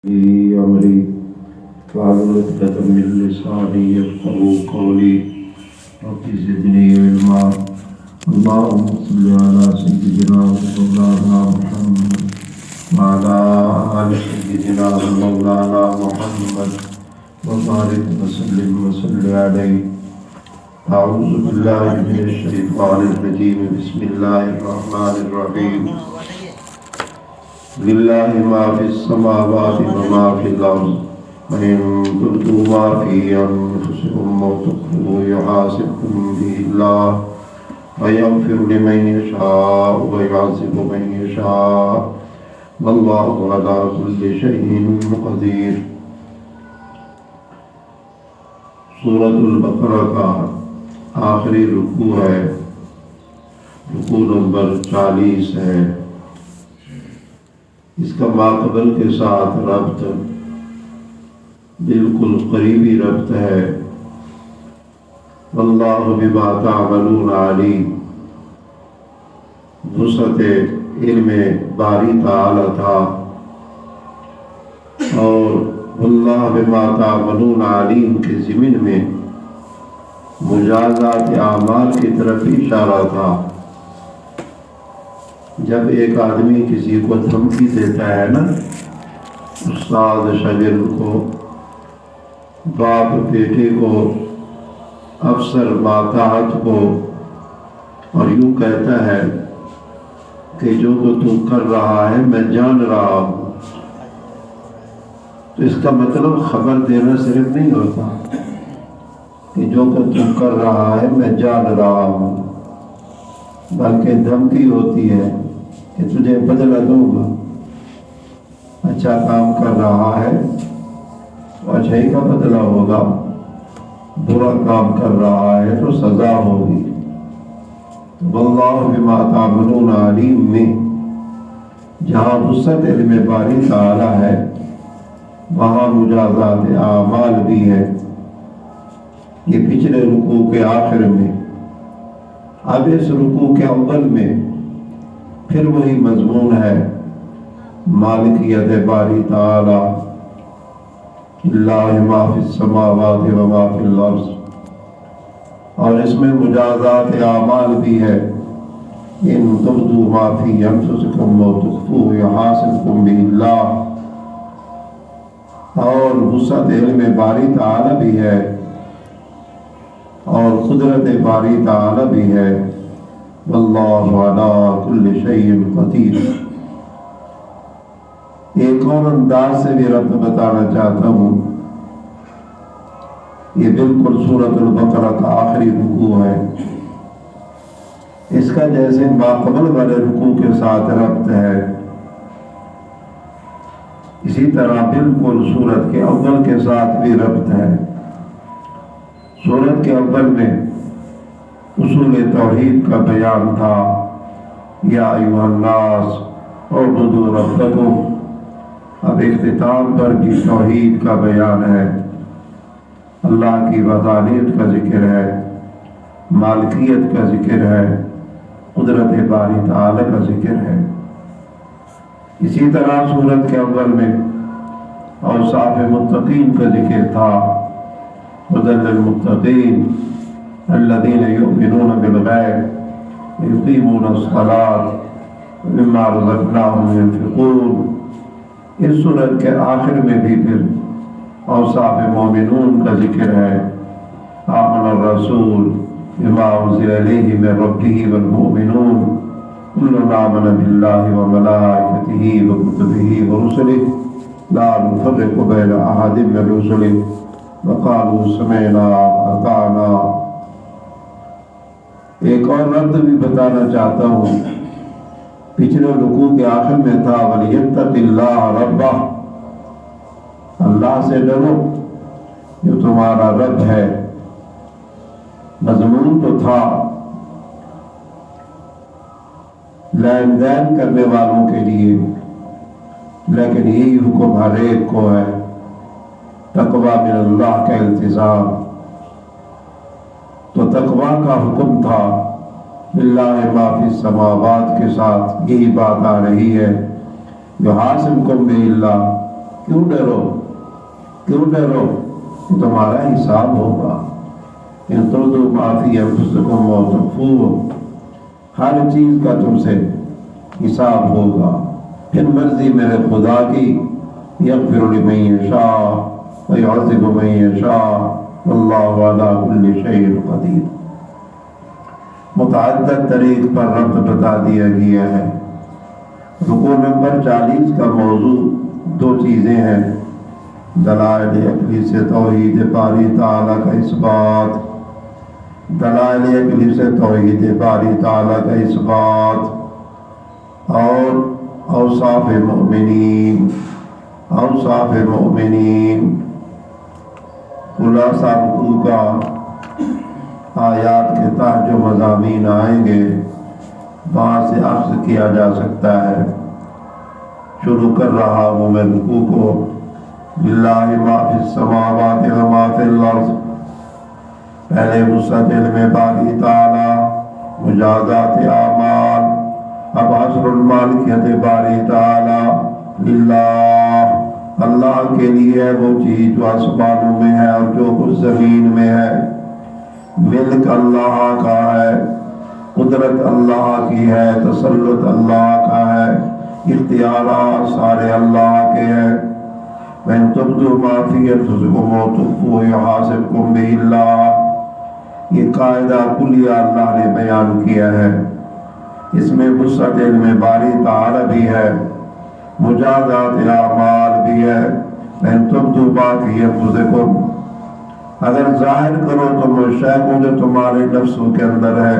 أمري واحلل عقدة من لساني يفقهوا قولي رب زدني علما اللهم صل على سيدنا ومولانا محمد وعلى آل سيدنا ومولانا محمد وبارك وسلم عليه. أعوذ بالله من الشيطان الرجيم. بسم الله الرحمن الرحيم. لله ما في السماوات وما في الأرض وإن تبدوا ما في أنفسكم أو تخفوه يحاسبكم به الله ويغفر لمن يشاء ويعذب من يشاء والله على كل شيء قدير. سورۃ البقرہ کا آخری رکوع ہے، رکوع نمبر 40 ہے. اس کا ماقبل کے ساتھ ربط بالکل قریبی ربط ہے. واللہ بما تعملون علیم. وسعت علم باری تعالی تھا اور واللہ بما تعملون علیم کے ضمن میں مجازات اعمال کی طرف اشارہ تھا. جب ایک آدمی کسی کو دھمکی دیتا ہے نا، استاد شاگرد کو، باپ بیٹے کو، افسر ماتحت کو، اور یوں کہتا ہے کہ جو کو تو کر رہا ہے میں جان رہا ہوں، تو اس کا مطلب خبر دینا صرف نہیں ہوتا کہ جو کو تو کر رہا ہے میں جان رہا ہوں، بلکہ دھمکی ہوتی ہے کہ تجھے بدلہ دوں گا. اچھا کام کر رہا ہے تو اچھائی کا بدلہ ہوگا، برا کام کر رہا ہے تو سزا ہوگی. واللہ بما تعملون علیم میں جہاں وسعت علم باری تعالی ہے وہاں مجازات اعمال بھی ہے. یہ پچھلے رکوع کے آخر میں. اب اس رکوع کے اول میں پھر وہی مضمون ہے، مالکیت باری تعالی، للہ ما فی السماوات و ما فی الارض، اور اس میں مجازات اعمال بھی ہے. ان تبدوا ما فی انفسکم و تخفوه یحاسبکم بہ اللہ، اور وسعت علم باری تعالی بھی ہے اور قدرت باری تعالی بھی ہے. واللہ علی کل شیء قدیر. ایک اور انداز سے بھی رب بتانا چاہتا ہوں. یہ بالکل سورۃ البقرہ کا آخری رکوع ہے. اس کا جیسے ماقبل والے رکوع کے ساتھ ربط ہے، اسی طرح بالکل سورت کے اول کے ساتھ بھی ربط ہے. سورت کے اول میں اصول توحید کا بیان تھا. یا ایھا الناس اعبدوا ربکم. اب اختتام پر بھی توحید کا بیان ہے، اللہ کی وحدانیت کا ذکر ہے، مالکیت کا ذکر ہے، قدرت باری تعالی کا ذکر ہے. اسی طرح سورت کے اول میں اوصاف متقین کا ذکر تھا. ھدی للمتقین الذین یؤمنون بالغیب ویقیمون الصلاۃ ومما رزقناہم ینفقون. اس سورت کے آخر میں بھی پھر اوصاف مومنون کا ذکر ہے. آمن الرسول بما انزل الیہ من ربہ والمؤمنون كل آمن بالله وملائكته وكتبه ورسله لا نفرق بين أحد من رسله وقالوا سمعنا وأطعنا. ایک اور ربط بھی بتانا چاہتا ہوں. پچھلے رکوع کے آخر میں تھا وَلْيَتَّقِ اللَّهَ رَبَّهُ. اللہ سے ڈرو جو تمہارا رب ہے. مضمون تو تھا لین دین کرنے والوں کے لیے، لیکن یہی حکم ہر ایک کو ہے، تقوی من اللہ کا التزام. تو تقوی کا حکم تھا. للہ ما فی السماوات کے ساتھ یہی بات آ رہی ہے. یحاسبکم بہ اللہ، کیوں ڈرو کہ تمہارا حساب ہوگا. ان تردو ما فی انفسکم و تخفوہ، ہر چیز کا تم سے حساب ہوگا. پھر مرضی میرے خدا کی، یغفر لمن یشاء ویعذب من یشاء واللہ علی کل شیء قدیر. متعدد طریق پر ربط بتا دیا گیا ہے. رکوع نمبر 40 کا موضوع دو چیزیں ہیں: دلائل عقلی سے توحید باری تعالیٰ کا اثبات، دلائل عقلی سے توحید باری تعالیٰ کا اثبات، اور اوصاف مؤمنین. خلاصہ رکوع کا آیات کے تحت جو مضامین آئیں گے وہاں سے اخذ کیا جا سکتا ہے. شروع کر رہا ہوں میں رکوع کو: للہ ما فی السماوات و ما فی الارض. پہلے وسعت علم باری تعالیٰ، مجازات اعمال. اب حصر المالکیت باری تعالیٰ. للہ، اللہ کے لیے ہے وہ چیز جو آسمانوں میں ہے اور جو کچھ زمین میں ہے. ملک اللہ کا ہے، قدرت اللہ کی ہے، تسلط اللہ کا ہے، اختیارات سارے اللہ کے ہیں. وَإِن تُبْدُوا مَا فِي أَنفُسِكُمْ أَوْ تُخْفُوهُ يُحَاسِبْكُم بِهِ اللَّهُ. یہ قاعدہ کلیہ اللہ نے بیان کیا ہے. اس میں وسعت علم باری تعالی بھی ہے، مجازات اعمال بھی ہے. وَإِن تُبْدُوا مَا فِي أَنفُسِكُمْ، اگر ظاہر کرو تم اس شے کو جو تمہارے نفسوں کے اندر ہے،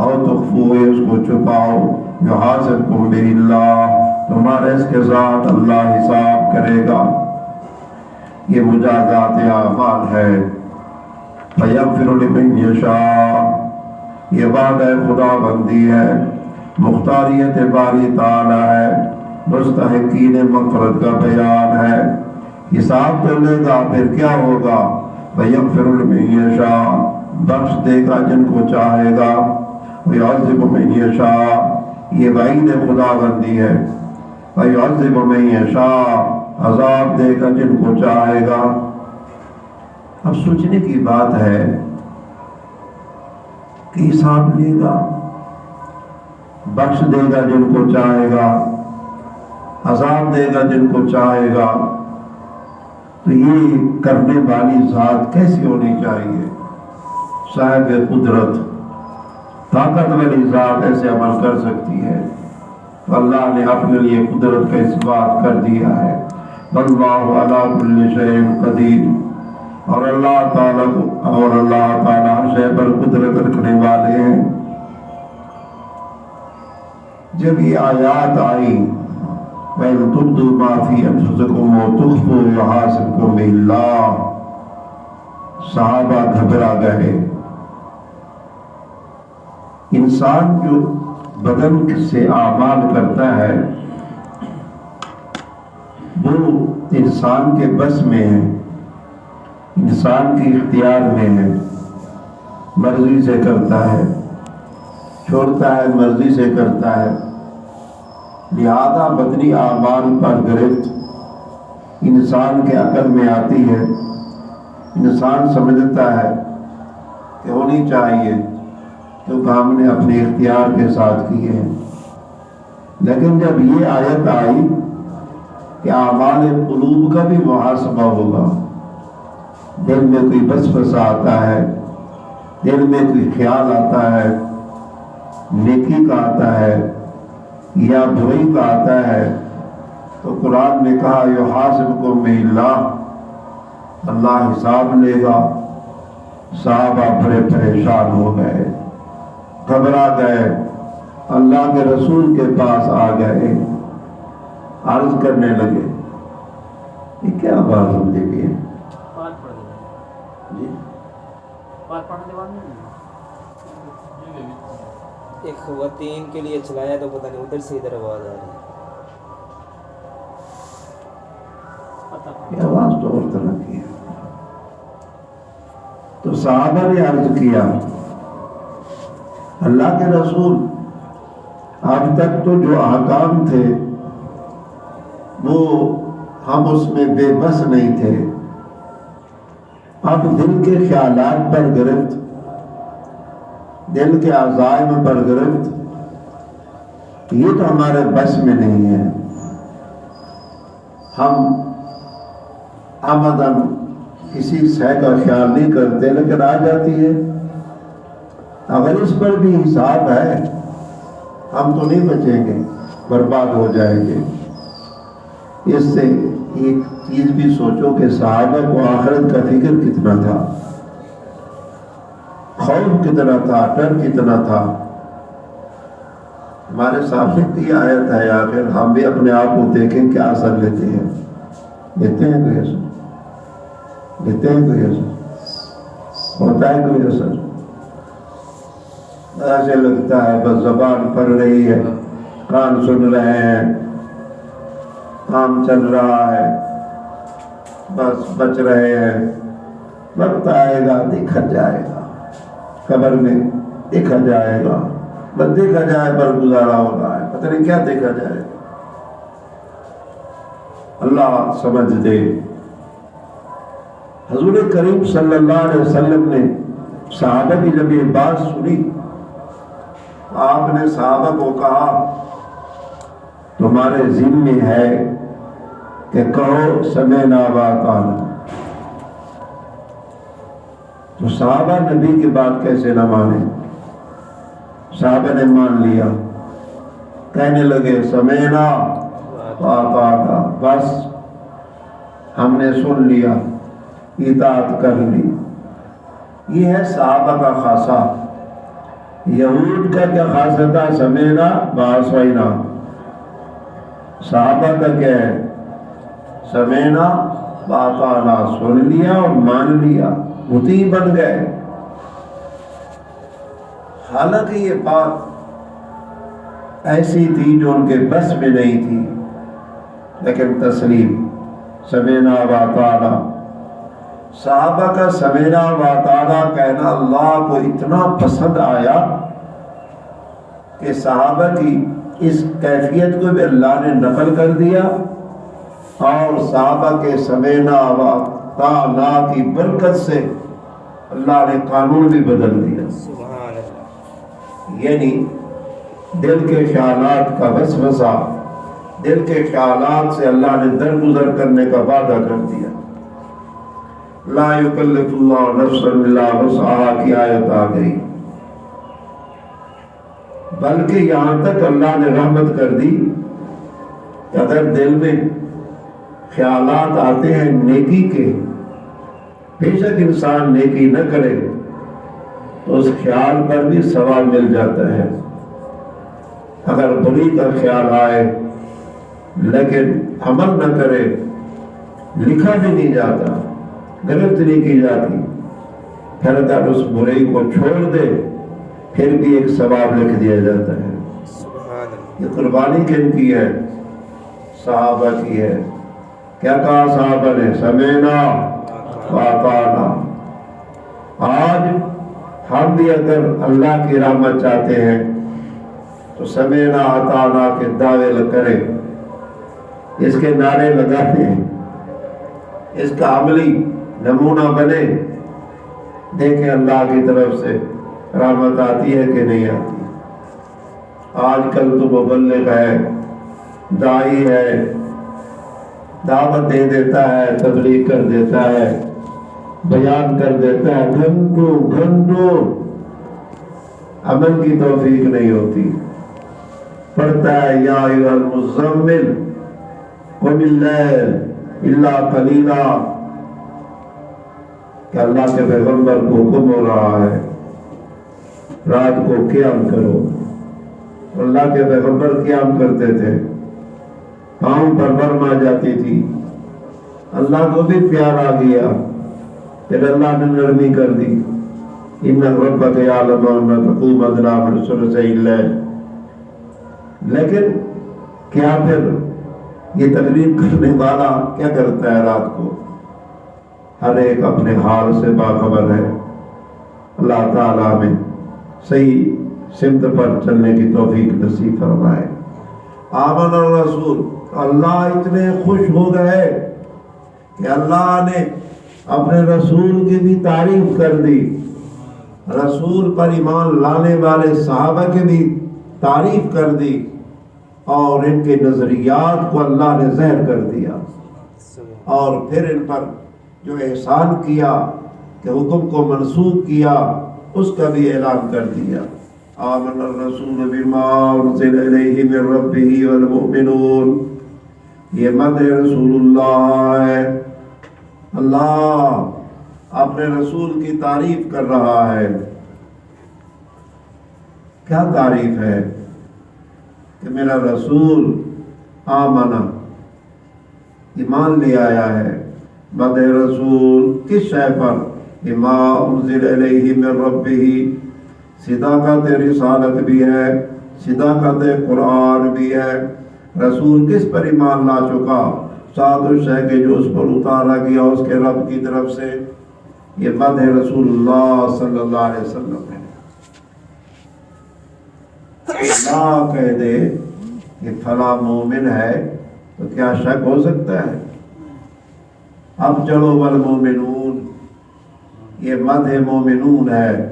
اور تخفوہ، اس کو چھپاؤ، یحاسبکم بہ اللہ، تمہارے اس کے ساتھ اللہ حساب کرے گا. یہ مجازات اعمال ہے. فیغفر لمن یشاء، یہ وعدہ خدا بندی ہے، مختاریت باری تعالی ہے، مستحقین مغفرت کا بیان ہے. حساب تو لے گا، پھر کیا ہوگا؟ وَيَغْفِرُ لِمَن يَشَاءُ، بخش دے گا جن کو چاہے گا. وَيُعَذِّبُ مَن يَشَاءُ، یہ وعید خدا بندی ہے. وَيُعَذِّبُ مَن يَشَاءُ، عذاب دے گا جن کو چاہے گا. اب سوچنے کی بات ہے کہ حساب لے گا، بخش دے گا جن کو چاہے گا، عذاب دے گا جن کو چاہے گا. تو یہ کرنے والی ذات کیسی ہونی چاہیے؟ صاحب قدرت، طاقت والی ذات ایسے عمل کر سکتی ہے. تو اللہ نے اپنے لیے قدرت کا اثبات کر دیا ہے. واللہ علی کل شیء قدیر، اور اللہ تعالیٰ ہر شے پر قدرت رکھنے والے ہیں. جب یہ آیات آئی وَإِن تُبْدُوا مَا فِي أَنفُسِكُمْ وَتُخْفُوهُ يُحَاسِبْكُم بِهِ اللَّهُ، صحابہ گھبرا گئے. انسان جو بدن سے اعمال کرتا ہے وہ انسان کے بس میں ہے، انسان کے اختیار میں ہے، مرضی سے کرتا ہے، چھوڑتا ہے مرضی سے کرتا ہے. لہذا بدنی اعمال پر گرفت انسان کے عقل میں آتی ہے. انسان سمجھتا ہے کہ ہونی چاہیے کیونکہ ہم نے اپنے اختیار کے ساتھ کیے ہیں. لیکن جب یہ آیت آئی کہ اعمال قلوب کا بھی محاسبہ ہوگا، دل میں کوئی وسوسہ آتا ہے، دل میں کوئی خیال آتا ہے، نیکی کا آتا ہے یا برائی کا آتا ہے، تو قرآن نے کہا یحاسبکم بہ اللہ، اللہ حساب لے گا. صحابہ بڑے پریشان ہو گئے، گھبرا گئے، اللہ کے رسول کے پاس آ گئے، عرض کرنے لگے یہ کیا بات ہم دیکھیے جی ایک خواتین کے لیے چلایا تو پتہ نہیں ادھر سے ادھر آواز آ رہی ہے. یہ آواز تو اور طرح کی ہے. تو صحابہ نے عرض کیا اللہ کے رسول، اب تک تو جو احکام تھے وہ ہم اس میں بے بس نہیں تھے، اب دل کے خیالات پر گرفت، دل کے عزائم پر گرفت، یہ تو ہمارے بس میں نہیں ہے۔ ہم عمدن کسی شے کا خیال نہیں کرتے، لیکن آ جاتی ہے۔ اگر اس پر بھی حساب ہے، ہم تو نہیں بچیں گے، برباد ہو جائیں گے۔ اس سے ایک چیز بھی سوچو کہ صحابہ کو آخرت کا فکر کتنا تھا، خوف کتنا تھا، ڈر کتنا تھا۔ ہمارے سامنے کی آیت ہے، آخر ہم بھی اپنے آپ کو دیکھیں کیا اثر لیتے ہیں، لیتے ہیں کوئی اثر؟ لیتے ہیں کوئی اثر؟ ہوتا ہے کوئی اثر؟ ایسے لگتا ہے بس زبان پڑھ رہی ہے، کان سن رہے ہیں، کام چل رہا ہے، بس بچ رہے ہیں۔ وقت آئے گا دیکھا جائے گا، قبر میں دیکھا جائے گا، بس دیکھا جائے پر گزارا ہو رہا ہے، پتہ نہیں کیا دیکھا جائے گا۔ اللہ سمجھ دے۔ حضور کریم صلی اللہ علیہ وسلم نے صحابہ کی جب یہ بات سنی، آپ نے صحابہ کو کہا تمہارے ذمہ ہے کہ کہو سمعنا وأطعنا۔ تو صحابہ نبی کی بات کیسے نہ مانے؟ صحابہ نے مان لیا، کہنے لگے سمعنا وأطعنا، بس ہم نے سن لیا، اطاعت کر لی۔ یہ ہے صحابہ کا خاصہ۔ یہود کا کیا خاصہ تھا؟ سمعنا وعصینا۔ صحابہ کا کیا ہے؟ سمعنا وأطعنا، سن لیا اور مان لیا، مطیع بن گئے۔ حالانکہ یہ بات ایسی تھی جو ان کے بس میں نہیں تھی، لیکن تسلیم، سمعنا وأطعنا۔ صحابہ کا سمعنا وأطعنا کہنا اللہ کو اتنا پسند آیا کہ صحابہ کی اس کیفیت کو بھی اللہ نے نقل کر دیا، اور صحابہ کے سمعنا وأطعنا کی برکت سے اللہ نے قانون بھی بدل دیا۔ سبحان اللہ۔ یعنی دل کے خیالات کا وسوسہ، دل کے خیالات سے اللہ نے درگزر کرنے کا وعدہ کر دیا۔ لا یکلف اللہ نفسا الا وسعها کی آیت آ گئی، بلکہ یہاں تک اللہ نے رحمت کر دی کہ اگر دل میں خیالات آتے ہیں نیکی کے، بے شک انسان نیکی نہ کرے تو اس خیال پر بھی ثواب مل جاتا ہے۔ اگر بری کا خیال آئے لیکن عمل نہ کرے، لکھا بھی نہیں جاتا، گرفت نہیں کی جاتی، پھر اگر اس برائی کو چھوڑ دے پھر بھی ایک ثواب لکھ دیا جاتا ہے۔ سبحان اللہ۔ یہ قربانی کن کی ہے؟ صحابہ کی ہے۔ کیا کہا صحابہ نے؟ سمعنا وأطعنا۔ آج ہم بھی اگر اللہ کی رحمت چاہتے ہیں تو سمعنا اطعنا کے دعوے کریں، اس کے نعرے لگاتے ہیں، اس کا عملی نمونہ بنے، دیکھیں اللہ کی طرف سے رحمت آتی ہے کہ نہیں آتی۔ آج کل تو مبلغ ہے، داعی ہے، دعوت دے دیتا ہے، تبلیغ کر دیتا ہے، بیان کر دیتا ہے، گھنٹوں گھنٹوں عمل کی توفیق نہیں ہوتی۔ پڑھتا ہے یا ایھا المزمل قم اللیل الا قلیلا، کہ اللہ کے پیغمبر کو حکم ہو رہا ہے رات کو قیام کرو۔ اللہ کے پیغمبر قیام کرتے تھے، پاؤں پر برم آ جاتی تھی، اللہ کو بھی پیار آ گیا، پھر اللہ نے نرمی کر دی، ان ربک یعلم انک تقوم ادنی من ثلثی اللیل۔ لیکن کیا پھر یہ تقریر کرنے والا کیا کرتا ہے رات کو؟ ہر ایک اپنے حال سے باخبر ہے۔ اللہ تعالیٰ ہمیں صحیح سمت پر چلنے کی توفیق نصیب فرمائے۔ آمن الرسول، اللہ اتنے خوش ہو گئے کہ اللہ نے اپنے رسول کی بھی تعریف کر دی، رسول پر ایمان لانے والے صحابہ کی بھی تعریف کر دی، اور ان کے نظریات کو اللہ نے ظاہر کر دیا، اور پھر ان پر جو احسان کیا کہ حکم کو منسوخ کیا اس کا بھی اعلان کر دیا۔ آمن الرسول بما انزل الیہ من ربہ والمؤمنون، یہ مدح رسول اللہ ہے۔ اللہ اپنے رسول کی تعریف کر رہا ہے۔ کیا تعریف ہے؟ کہ میرا رسول آمنا، ایمان لے آیا ہے۔ مدح رسول کس شے پر؟ بما انزل الیہ من ربہ، صداقت رسالت بھی ہے، صداقت قرآن بھی ہے۔ رسول کس پر ایمان لا چکا؟ ساتھ اس شے کے جو اس پر اتارا گیا اس کے رب کی طرف سے۔ یہ مدح رسول اللہ صلی اللہ علیہ وسلم ہے۔ اللہ کہہ دے کہ فلاں مومن ہے تو کیا شک ہو سکتا ہے؟ اب چلو والمومنون، یہ مدح مومنون ہے،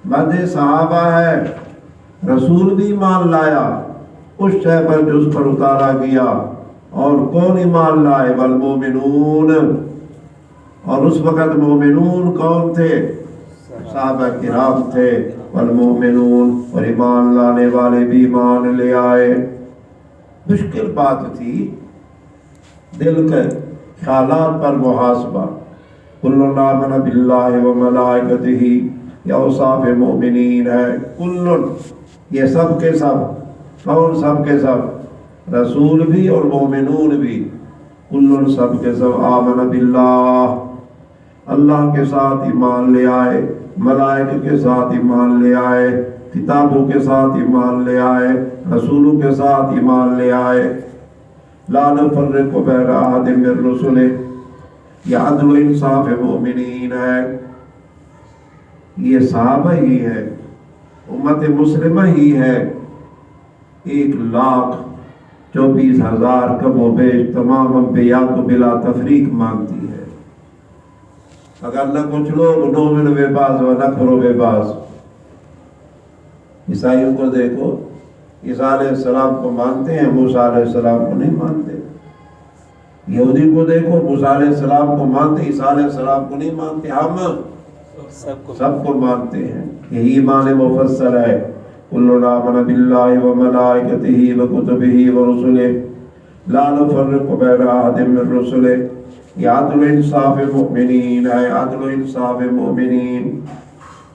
مدح صحابہ ہے۔ رسول بھی ایمان لایا اس شے پر جو اس پر اتارا گیا، اور کون ایمان لائے؟ والمومنون۔ اور اس وقت مومنون کون تھے؟ صحابہ کرام تھے۔ والمومنون، اور ایمان لانے والے بھی ایمان لے آئے۔ مشکل بات تھی دل کے خیالات پر محاسبہ۔ کل آمن باللہ وملائکتہ، یہ اوصاف مومنین ہے۔ کل، یہ سب کے سب، کون سب کے سب؟ رسول بھی اور مومنون بھی۔ کل، سب کے سب آمن باللہ، اللہ کے ساتھ ایمان لے آئے، ملائکہ کے ساتھ ایمان لے آئے، کتابوں کے ساتھ ایمان لے آئے، رسولوں کے ساتھ ایمان لے آئے۔ لا نفرق بین احد من رسلہ، یہ عدل و انصاف مومنین ہے۔ یہ صحابہ ہی ہے، امت مسلمہ ہی ہے۔ 1,24,000 کم و بیش تمام انبیاء کو بلا تفریق مانتی ہے۔ اگر نہ کچھ لوگ نومن بے باز و نہ کرو بے باز۔ عیسائیوں کو دیکھو، عیسیٰ علیہ السلام کو مانتے ہیں، موسیٰ علیہ السلام کو نہیں مانتے۔ یہودی کو دیکھو، موسیٰ علیہ السلام کو مانتے، عیسیٰ علیہ السلام کو نہیں مانتے۔ ہم سب کو مانتے ہیں۔ یہی ایمان مفصل ہے۔ کل آمن باللہ وملائکتہ وکتبہ ورسلہ لا نفرق بین احد من رسلہ، یہ عدل و انصاف مومنین ہے۔ عدل و انصاف مومنین،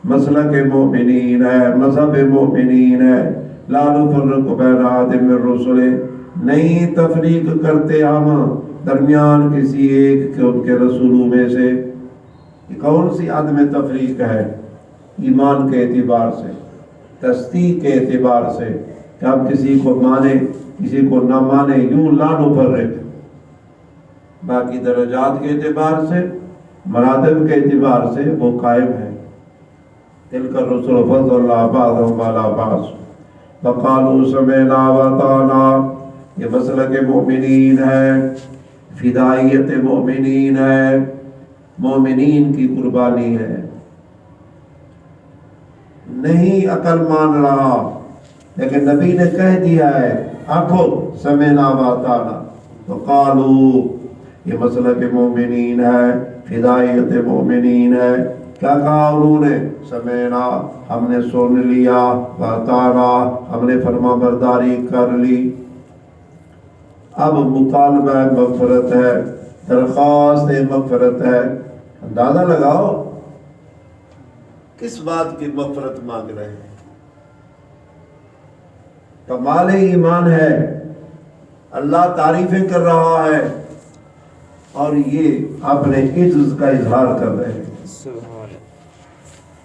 مسلک مومنین ہے، مذہب مومنین ہے۔ لا نفرق بین احد من رسلہ، نہیں تفریق کرتے ہم درمیان کسی ایک کے ان کے رسولوں میں سے۔ یہ کون سی عدم تفریق ہے؟ ایمان کے اعتبار سے، تصدیق کے اعتبار سے، کہ آپ کسی کو مانے کسی کو نہ مانے، یوں لا نفرق۔ باقی درجات کے اعتبار سے، مراتب کے اعتبار سے وہ قائم ہے۔ تلک الرسل فضل بعضهم علی بعض وقالوا سمعنا واطعنا، یہ مسلک مومنین ہے، فدائیت مومنین ہے، مومنین کی قربانی ہے۔ نہیں عقل مان رہا، لیکن نبی نے کہہ دیا ہے آنکھو سمعنا واطعنا، وقالوا، یہ مسلک مومنین ہے، فدائیت مومنین ہے۔ کیا کہا انہوں نے؟ سمعنا، ہم نے سن لیا، واطعنا، ہم نے فرما برداری کر لی۔ اب مطالبہ مغفرت ہے، درخواست مغفرت ہے۔ اندازہ لگاؤ کس بات کی مغفرت مانگ رہے ہیں؟ کمال ایمان ہے، اللہ تعریفیں کر رہا ہے، اور یہ اپنے عجز کا اظہار کر رہے ہیں۔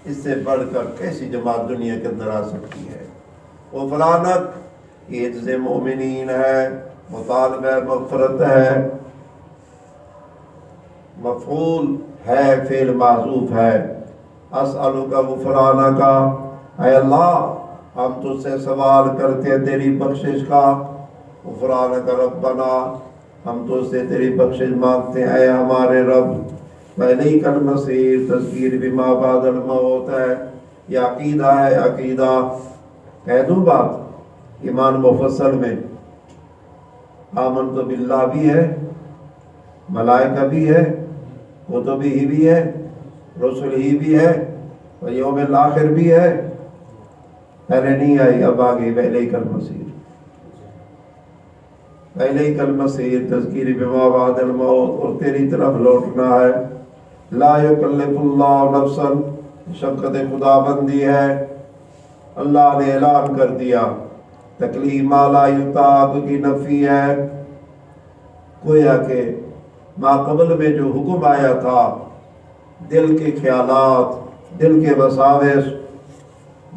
اس سے بڑھ کر کیسی جماعت دنیا کے اندر آ سکتی ہے؟ وہ فلانت، یہ عجز مومنین ہے، مطالبہ مغفرت ہے، مفعول ہے، فعل معذوف ہے۔ اسألک غفرانک، اے اللہ ہم تجھ سے سوال کرتے ہیں تیری بخشش کا۔ غفرانک ربنا، ہم تو سے تیری بخشش مانگتے ہیں اے ہمارے رب، وإلیک المصیر، تذکیر بما بعد الموت ہے، یہ عقیدہ ہے عقیدہ۔ کہہ دوں بات، ایمان مفصل میں آمنت باللہ بھی ہے، ملائکہ بھی ہے، کتب ہی بھی ہے، رسل ہی بھی ہے، اور یوم الآخر بھی ہے، پہلے نہیں آئی اب آگئی وإلیک المصیر۔ وإلیک المصیر، تذکیر بما بعد الموت، اور تیری طرف لوٹنا ہے۔ لا یکلف اللہ نفسا، شفقت خدا بندی ہے، اللہ نے اعلان کر دیا، تکلیف ما لا یطاق کی نفی ہے، گویا کہ ما قبل میں جو حکم آیا تھا، دل کے خیالات، دل کے وساوس،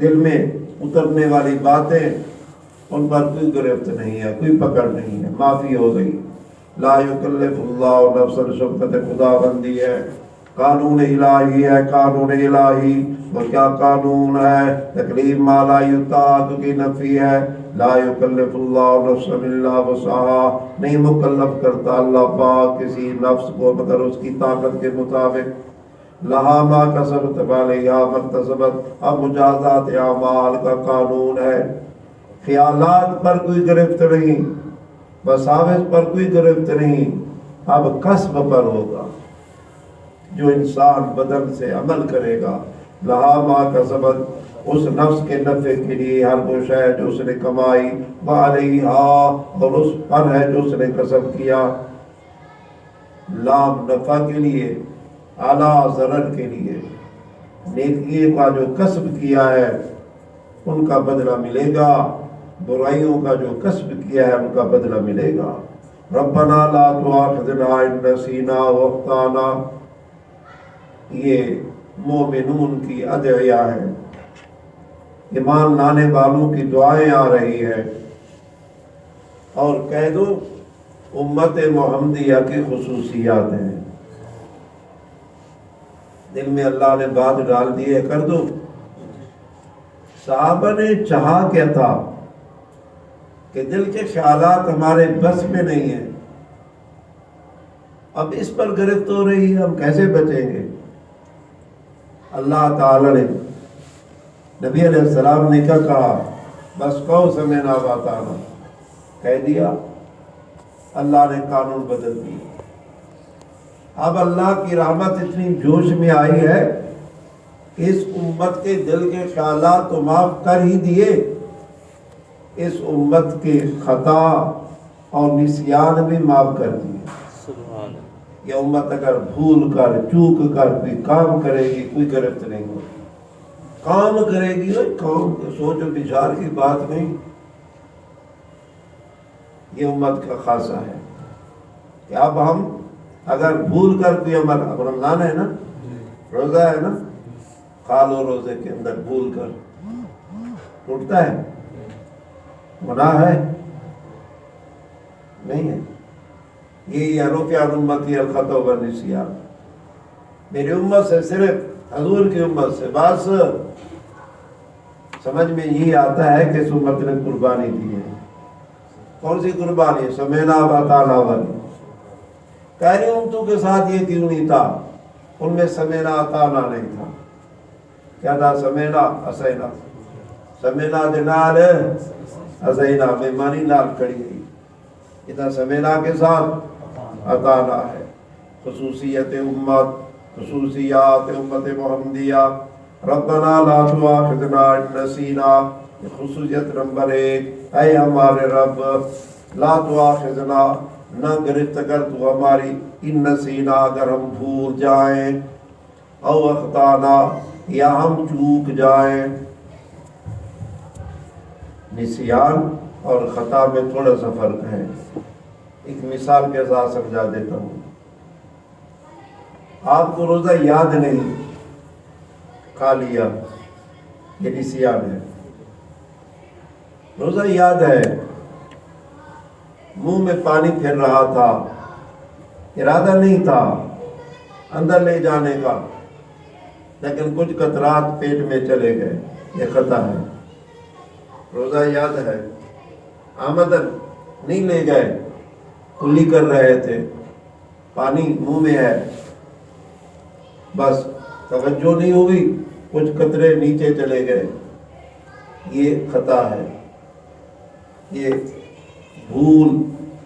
دل میں اترنے والی باتیں، ان پر کوئی گرفت نہیں ہے، کوئی پکڑ نہیں ہے، معافی ہو گئی۔ لا یکلف اللہ نفسا، شفقت خدا بندی ہے، قانون الہی ہے، قانون الہی، اور کیا قانون ہے؟ تکلیف ما لا یطاق کی نفی ہے، لا یکلف اللہ نفسا الا وسعها، نہیں مکلف کرتا اللہ پاک کسی نفس کو مگر اس کی طاقت کے مطابق۔ لہا ما کسبت وعلیہا ما اکتسبت، اب مجازات اعمال کا قانون ہے، خیالات پر کوئی گرفت نہیں، وساوس پر کوئی گرفت نہیں، اب کسب پر ہوگا، جو انسان بدن سے عمل کرے گا۔ لہا ما کسبت، اس نفس کے نفع کے لیے ہر وہ شے جو اس نے کمائی، وعلیہا، اور اس پر ہے جو اس نے کسب کیا۔ لام نفع کے لیے، اعلیٰ ضرر کے لیے، نیکی کا جو کسب کیا ہے ان کا بدلہ ملے گا، برائیوں کا جو کسب کیا ہے ان کا بدلہ ملے گا۔ ربنا لا تؤاخذنا ان نسینا واخطانا، یہ مومنون کی ادعیہ ہے، ایمان لانے والوں کی دعائیں آ رہی ہے، اور کہہ دو امت محمدیہ کی خصوصیات ہیں، دل میں اللہ نے بات ڈال دی ہے، کر دو۔ صحابہ نے چاہا کیا تھا کہ دل کے خیالات ہمارے بس میں نہیں ہیں، اب اس پر گرفت ہو رہی ہے، ہم کیسے بچیں گے؟ اللہ تعالی نے نبی علیہ السلام نے کیا کہا؟ بس کہو سمعنا واطعنا، کہہ دیا، اللہ نے قانون بدل دیا۔ اب اللہ کی رحمت اتنی جوش میں آئی ہے کہ اس امت کے دل کے خیالات تو معاف کر ہی دیے، اس امت کے خطا اور نسیان بھی معاف کر دیے۔ سبحان، یہ امت اگر بھول کر چوک کر کوئی کام کرے گی کوئی گرفت نہیں ہوگی، کام کرے گی، کام سوچ و بچار کی بات نہیں، یہ امت کا خاصہ ہے کہ اب ہم اگر بھول کر کوئی عمل، اب رمضان ہے نا، روزہ ہے نا، کھا لو روزے کے اندر بھول کر، ٹوٹتا ہے، گناہ ہے؟ نہیں ہے۔ یہ رفع عن امتی الخطأ والنسیان، میری امت سے، صرف حضور کی امت سے بس سمجھ میں یہی آتا ہے کہ اس امت نے قربانی دی ہے۔ کون سی قربانی؟ سمعنا واطعنا والی۔ پہلی امتوں کے ساتھ یہ کیوں نہیں تھا؟ ان میں سمعنا اطعنا نہیں تھا، کیا تھا؟ سمعنا عصینا، سمعنا دنال عصینا، بےمانی نال کڑی گئی، ادھر سمعنا کے ساتھ اطعنا ہے۔ خصوصیت امت، خصوصیات امت محمدیہ، ربنا لا تؤاخذنا ان نسینا، خصوصیت نمبر 1، اے ہمارے رب، لا تؤاخذنا، نہ گرفت کر تو ہماری، ان نسینا، اگر ہم بھول جائیں، او اخطانا، یا ہم چوک جائیں۔ نسیان اور خطا میں تھوڑا سا فرق ہے، ایک مثال کے ساتھ سمجھا دیتا ہوں۔ آپ کو روزہ یاد نہیں، کھا لیا، یہ نسیان ہے۔ روزہ یاد ہے، منہ میں پانی پھر رہا تھا، ارادہ نہیں تھا اندر لے جانے کا، لیکن کچھ قطرات پیٹ میں چلے گئے، یہ خطا ہے۔ روزہ یاد ہے، آمدن نہیں لے گئے، کلی کر رہے تھے، پانی منہ میں ہے، بس توجہ نہیں ہوئی، کچھ قطرے نیچے چلے گئے، یہ خطا ہے، یہ بھول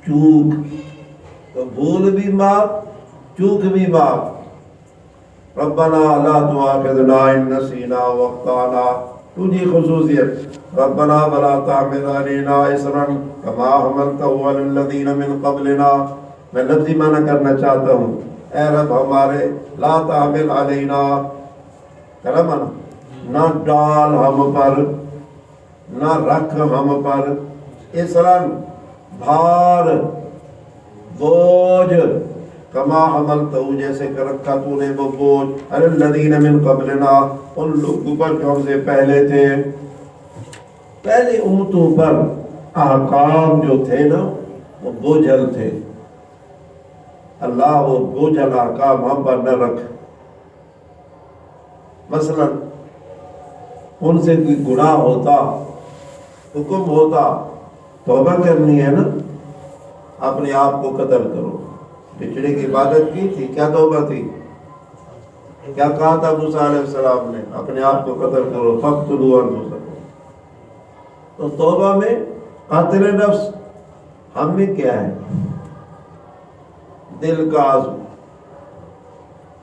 چوک، تو بھول بھی معاف، چوک بھی معاف۔ ربنا لا تؤاخذنا ان نسینا واخطانا، تجھی خصوصیت، ربنا ولا تحمل علينا اصرا كما حملته على الذين من قبلنا۔ میں لفظی معنی کرنا چاہتا ہوں، اے رب ہمارے، لا تحمل علینا، کرا معنی، نہ ڈال ہم پر، نہ رکھ ہم پر، اصرن بھار، بوجھ، کما حملتہ جیسے کہ رکھا تو نے وہ بوجھ، علی الذین من قبلنا ان لوگوں پر جو ہم سے پہلے تھے، پہلے امتوں پر احکام جو تھے نا وہ بوجھل تھے، اللہ وہ بوجھل احکام ہم پر نہ رکھ۔ مثلا ان سے کوئی گناہ ہوتا، حکم ہوتا، توبہ کرنی ہے نا، اپنے آپ کو قتل کرو، بچڑے کی عبادت کی تھی، کیا توبہ تھی؟ کیا کہا تھا موسیٰ علیہ السلام نے؟ اپنے آپ کو قتل کرو، فاقتلوا انفسکم۔ تو توبہ میں قتل نفس، ہم میں کیا ہے؟ دل کا عزم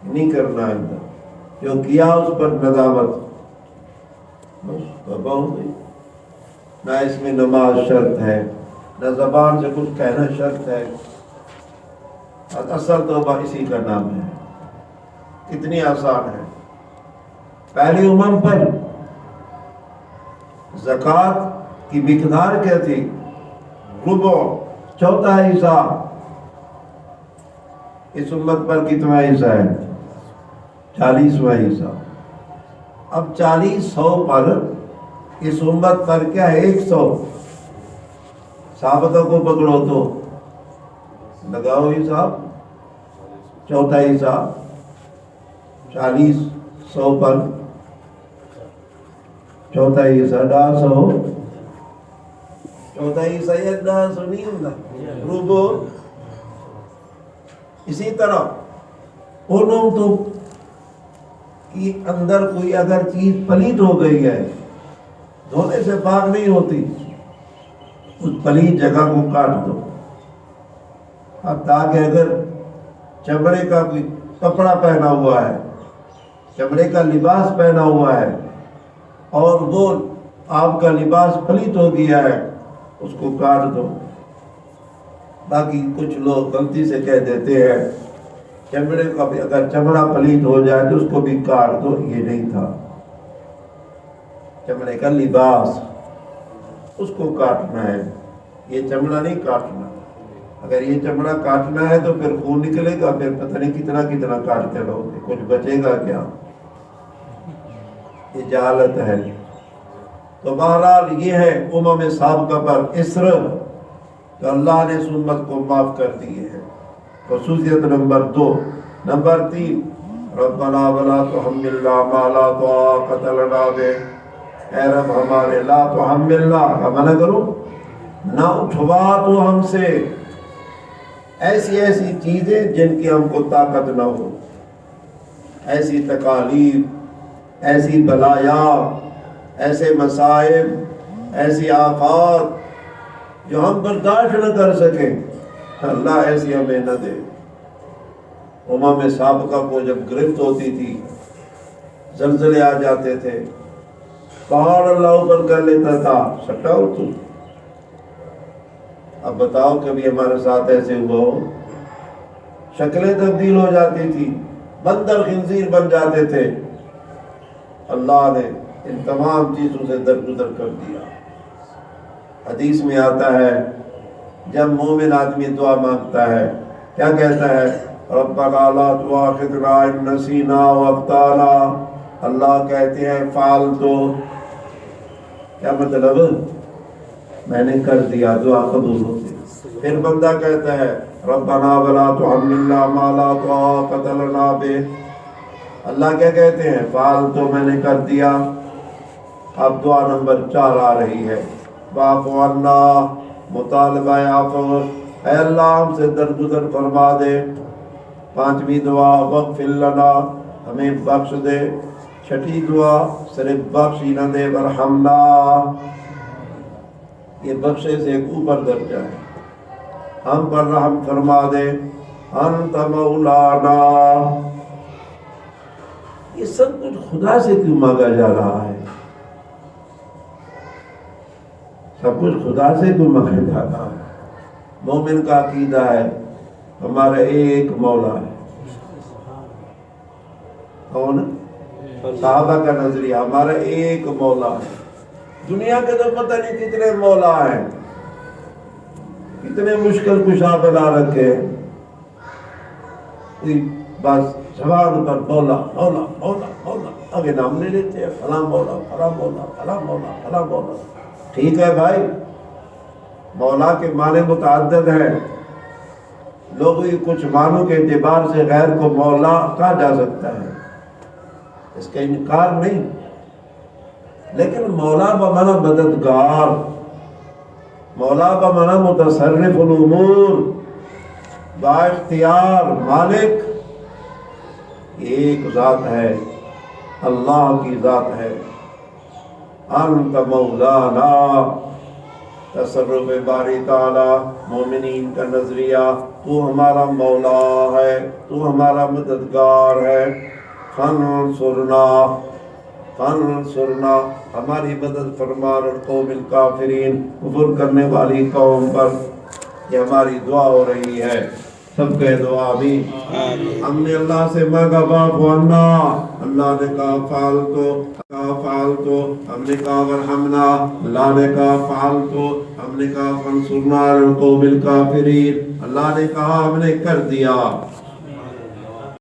نہیں کرنا ہے، جو کیا اس پر ندامت، بس توبہ ہو گئی۔ نہ اس میں نماز شرط ہے، نہ زبان سے کچھ کہنا شرط ہے، اصل توبہ اسی کا نام ہے۔ کتنی آسان ہے۔ پہلی امم پر زکوٰۃ کی مقدار کیا تھی؟ ربع، چوتھا حصہ۔ اس امت پر کتنا حصہ ہے؟ 40واں حصہ۔ اب 40 پر اس امت پر کیا ہے؟ 100۔ صحابہ کو پکڑو تو لگاؤ حساب، چوتھا حصہ 40 100 پر، چوتھا حصہ 150، چوتھا حصہ 150 نہیں ہوتا، ربع۔ اسی طرح ان امتوں کی اندر کوئی اگر چیز پلید ہو گئی ہے، دھونے سے پاک نہیں ہوتی، اس پلید جگہ کو کاٹ دو۔ اب تاکہ اگر چمڑے کا کوئی کپڑا پہنا ہوا ہے، چمڑے کا لباس پہنا ہوا ہے، اور وہ آپ کا لباس پلید ہو گیا ہے، اس کو کاٹ دو۔ باقی کچھ لوگ غلطی سے کہہ دیتے ہیں چمڑے کا بھی اگر چمڑا پلید ہو جائے تو اس کو بھی کاٹ دو، یہ نہیں تھا۔ چمڑے کا لباس اس کو کاٹنا ہے، یہ چمڑا نہیں کاٹنا۔ اگر یہ چمڑا کاٹنا ہے تو پھر خون نکلے گا، پھر پتہ نہیں کتنا کتنا کاٹتے رہو گے، کچھ بچے گا کیا؟ یہ جہالت ہے۔ تو بہرحال یہ ہے امم سابقہ پر اسر، تو اللہ نے اس امت کو معاف کر دیے ہے۔ خصوصیت نمبر 2۔ نمبر 3، ربنا ولا تحملنا ما لا طاقت لنا به، اے رب ہمارے، لا تحملنا کا منع کرو، نہ اٹھوا تو ہم سے ایسی ایسی چیزیں جن کی ہم کو طاقت نہ ہو، ایسی تکالیف، ایسی بلایا، ایسے مصائب، ایسی آفات جو ہم برداشت نہ کر سکیں، اللہ ایسی ہمیں نہ دے۔ امم سابقہ کو جب گرفت ہوتی تھی، زلزلے آ جاتے تھے، پہاڑ اللہ اوپر کر لیتا تھا، سٹا ہو تو۔ اب بتاؤ کبھی ہمارے ساتھ ایسے ہوا ہو؟ شکلیں تبدیل ہو جاتی تھی، بندر خنزیر بن جاتے تھے، اللہ نے ان تمام چیزوں سے درگزر کر دیا۔ حدیث میں آتا ہے جب مومن آدمی دعا مانگتا ہے کیا کہتا ہے؟ ربنا لا تؤاخذنا ان نسینا واخطانا۔ اللہ کہتے ہیں فعل تو کیا مطلب؟ میں نے کر دیا، دعا قبول ہوتی۔ پھر بندہ کہتا ہے ربنا ولا تحملنا ما لا طاقت لنا به، اللہ کیا کہتے ہیں؟ فعل تو میں نے کر دیا۔ اب دعا نمبر 4 آ رہی ہے، واعف عنا مطالبہ عفو، اے اللہ ہم سے درگزر فرما دے۔ پانچویں دعا وغفر لنا، ہمیں بخش دے۔ چھٹی دعا صرف بخش ہی نہ دے ورحمنا، یہ بخشے سے ایک اوپر درجہ ہے، ہم پر رحم فرما دے۔ انت مولانا، یہ سب کچھ خدا سے کیوں مانگا جا رہا ہے؟ سب کچھ خدا سے کیوں مانگا جا رہا ہے؟ مومن کا عقیدہ ہے ہمارا ایک مولا ہے۔ کون؟ صحابہ کا نظریہ ہمارا ایک مولا ہے۔ دنیا کے تو پتہ نہیں کتنے مولا ہیں، کتنے مشکل کشا بنا رکھے، بس زبان پر مولا مولا مولا مولا، ابھی نام لے لیتے ہیں، فلاں مولا فلاں مولا فلاں مولا فلاں مولا۔ ٹھیک ہے بھائی، مولا کے معنی متعدد ہیں، لوگ کچھ معنوں کے اعتبار سے غیر کو مولا کہا جا سکتا ہے، اس کا انکار نہیں، لیکن مولا بمعنی مددگار، مولا بمعنی متصرف الامور، با اختیار مالک، ایک ذات ہے، اللہ کی ذات ہے۔ انت مولانا، تصرف باری تعالی، مومنین کا نظریہ، تو ہمارا مولا ہے، تو ہمارا مددگار ہے۔ فانصرنا، فانصرنا، ہماری مدد فرما القوم الکافرین، کفر کرنے والی قوم پر۔ یہ ہماری دعا ہو رہی ہے، سب کہہ دو آمین۔ ہم نے اللہ سے مانگا واعف عنا، اللہ نے کہا فعل تو، ہم نے کہا ورحمنا، اللہ نے کہا فعل تو، ہم نے کہا فانصرنا علی القوم الکافرین، اللہ نے کہا ہم نے کر دیا۔